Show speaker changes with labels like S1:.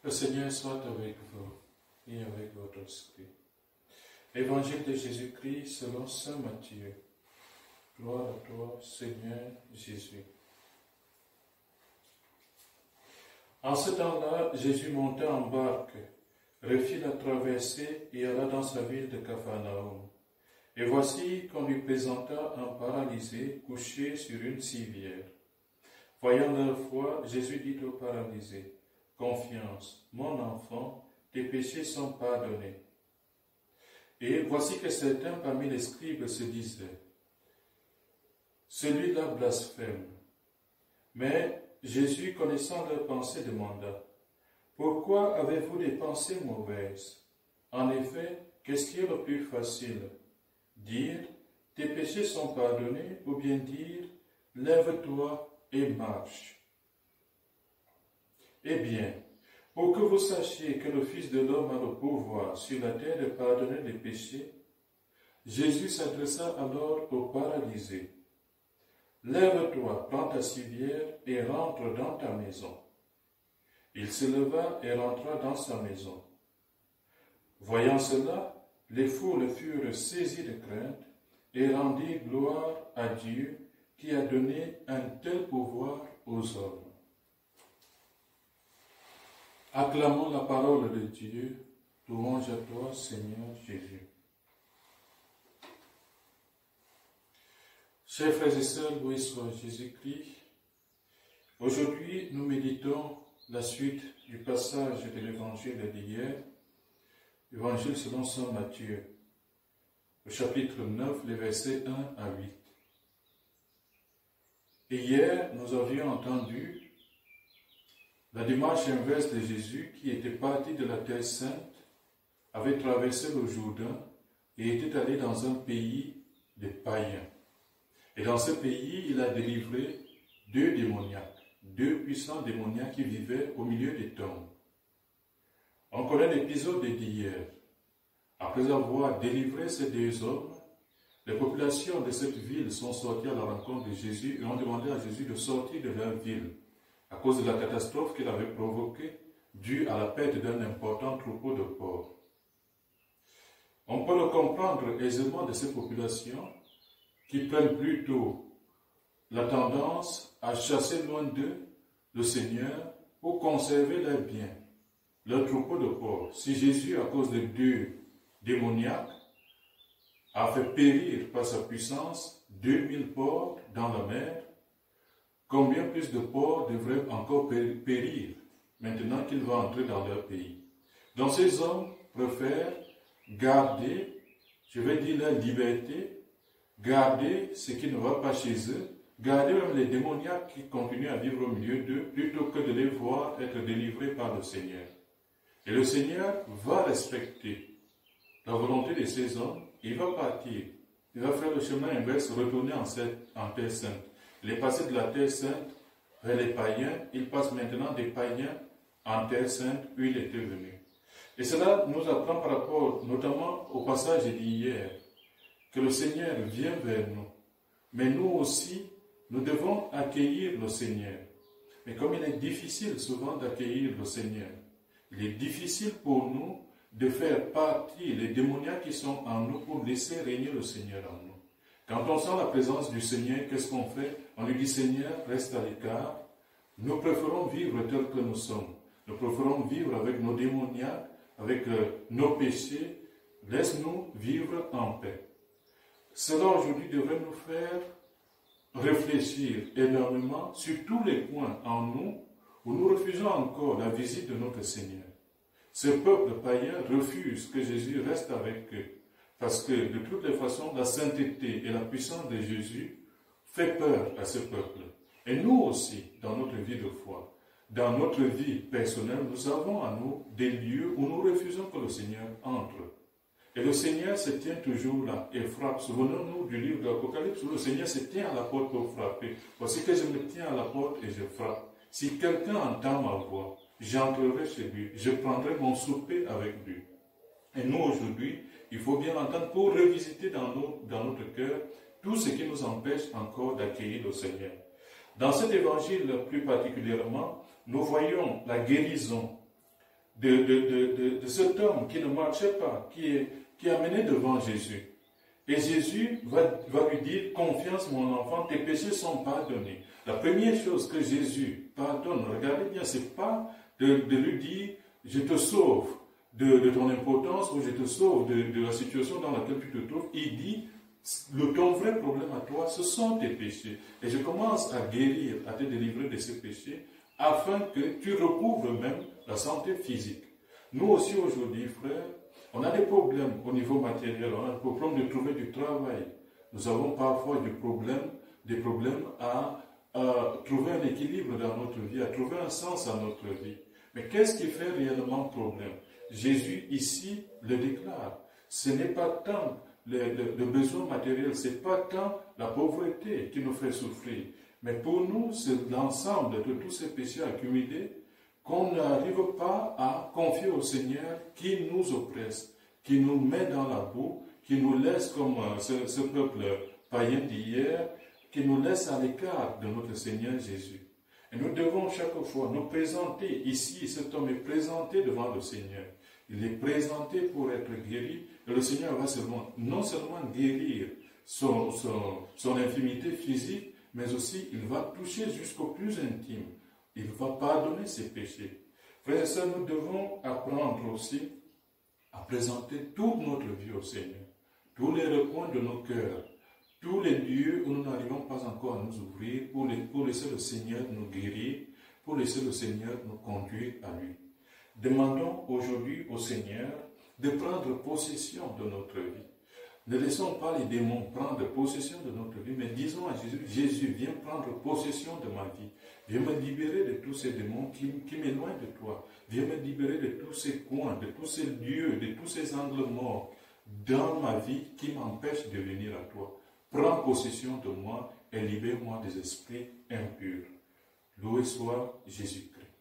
S1: Le Seigneur soit avec vous et avec votre esprit. Évangile de Jésus-Christ selon saint Matthieu. Gloire à toi, Seigneur Jésus. En ce temps-là, Jésus monta en barque, refit la traversée et alla dans sa ville de Capharnaüm. Et voici qu'on lui présenta un paralysé couché sur une civière. Voyant leur foi, Jésus dit au paralysé: Confiance, mon enfant, tes péchés sont pardonnés. Et voici que certains parmi les scribes se disaient: Celui-là blasphème. Mais Jésus, connaissant leurs pensées, demanda: Pourquoi avez-vous des pensées mauvaises? En effet, qu'est-ce qui est le plus facile? Dire: Tes péchés sont pardonnés, ou bien dire: Lève-toi et marche. Eh bien, pour que vous sachiez que le Fils de l'homme a le pouvoir sur la terre de pardonner les péchés, Jésus s'adressa alors au paralysé: Lève-toi, prends ta civière et rentre dans ta maison. Il se leva et rentra dans sa maison. Voyant cela, les foules furent saisies de crainte et rendirent gloire à Dieu qui a donné un tel pouvoir aux hommes. Acclamons la parole de Dieu. Louange à toi, Seigneur Jésus. Chers frères et sœurs, loué soit Jésus-Christ. Aujourd'hui, nous méditons la suite du passage de l'évangile d'hier, évangile selon saint Matthieu, au chapitre 9, les versets 1 à 8. Et hier, nous avions entendu la démarche inverse de Jésus qui était parti de la Terre Sainte, avait traversé le Jourdain et était allé dans un pays de païens. Et dans ce pays, il a délivré deux démoniaques, deux puissants démoniaques qui vivaient au milieu des tombes. On connaît l'épisode d'hier. Après avoir délivré ces deux hommes, les populations de cette ville sont sorties à la rencontre de Jésus et ont demandé à Jésus de sortir de leur ville à cause de la catastrophe qu'il avait provoquée due à la perte d'un important troupeau de porcs. On peut le comprendre aisément de ces populations qui prennent plutôt la tendance à chasser loin d'eux le Seigneur pour conserver leurs biens, leur troupeau de porcs. Si Jésus, à cause de deux démoniaques, a fait périr par sa puissance 2000 porcs dans la mer, combien plus de porcs devraient encore périr maintenant qu'il va entrer dans leur pays? Donc ces hommes préfèrent garder, je vais dire leur liberté, garder ce qui ne va pas chez eux, garder même les démoniaques qui continuent à vivre au milieu d'eux, plutôt que de les voir être délivrés par le Seigneur. Et le Seigneur va respecter la volonté de ces hommes, et il va partir. Il va faire le chemin inverse, retourner en Terre Sainte. Il est passé de la Terre Sainte vers les païens, il passe maintenant des païens en Terre Sainte où il était venu. Et cela nous apprend par rapport notamment au passage d'hier, que le Seigneur vient vers nous. Mais nous aussi, nous devons accueillir le Seigneur. Mais comme il est difficile souvent d'accueillir le Seigneur, il est difficile pour nous de faire partir les démoniaques qui sont en nous pour laisser régner le Seigneur en nous. Quand on sent la présence du Seigneur, qu'est-ce qu'on fait? On lui dit: Seigneur, reste à l'écart. Nous préférons vivre tel que nous sommes. Nous préférons vivre avec nos démoniaques, avec nos péchés. Laisse-nous vivre en paix. Cela aujourd'hui devrait nous faire réfléchir énormément sur tous les points en nous où nous refusons encore la visite de notre Seigneur. Ce peuple païen refuse que Jésus reste avec eux, parce que de toutes les façons, la sainteté et la puissance de Jésus fait peur à ce peuple. Et nous aussi, dans notre vie de foi, dans notre vie personnelle, nous avons à nous des lieux où nous refusons que le Seigneur entre. Et le Seigneur se tient toujours là et frappe. Souvenons-nous du livre de l'Apocalypse où le Seigneur se tient à la porte pour frapper. Voici que je me tiens à la porte et je frappe. Si quelqu'un entend ma voix, j'entrerai chez lui, je prendrai mon souper avec lui. Et nous aujourd'hui, il faut bien l'entendre pour revisiter dans notre cœur tout ce qui nous empêche encore d'accueillir le Seigneur. Dans cet évangile plus particulièrement, nous voyons la guérison de cet homme qui ne marchait pas, qui est amené devant Jésus. Et Jésus va lui dire, confiance mon enfant, tes péchés sont pardonnés. La première chose que Jésus pardonne, regardez bien, c'est pas de lui dire, je te sauve de ton impotence ou je te sauve de la situation dans laquelle tu te trouves. Il dit, ton vrai problème à toi, ce sont tes péchés. Et je commence à guérir, à te délivrer de ces péchés, afin que tu recouvres même la santé physique. Nous aussi aujourd'hui, frères, on a des problèmes au niveau matériel, on a le problème de trouver du travail. Nous avons parfois des problèmes à trouver un équilibre dans notre vie, à trouver un sens à notre vie. Mais qu'est-ce qui fait réellement problème? Jésus ici le déclare. Ce n'est pas tant le besoin matériel, ce n'est pas tant la pauvreté qui nous fait souffrir. Mais pour nous, c'est l'ensemble de tous ces péchés accumulés qu'on n'arrive pas à confier au Seigneur qui nous oppresse, qui nous met dans la boue, qui nous laisse comme ce peuple païen d'hier, qui nous laisse à l'écart de notre Seigneur Jésus. Et nous devons chaque fois nous présenter ici, cet homme est présenté devant le Seigneur. Il est présenté pour être guéri, et le Seigneur va non seulement guérir son infirmité physique, mais aussi il va toucher jusqu'au plus intime. Il va pardonner ses péchés. Frères et sœurs, nous devons apprendre aussi à présenter toute notre vie au Seigneur. Tous les recoins de nos cœurs, tous les lieux où nous n'arrivons pas encore à nous ouvrir pour laisser le Seigneur nous guérir, pour laisser le Seigneur nous conduire à lui. Demandons aujourd'hui au Seigneur de prendre possession de notre vie. Ne laissons pas les démons prendre possession de notre vie, mais disons à Jésus, Jésus, viens prendre possession de ma vie. Viens me libérer de tous ces démons qui m'éloignent de toi. Viens me libérer de tous ces coins, de tous ces lieux, de tous ces angles morts dans ma vie qui m'empêchent de venir à toi. Prends possession de moi et libère-moi des esprits impurs. Loué soit Jésus-Christ.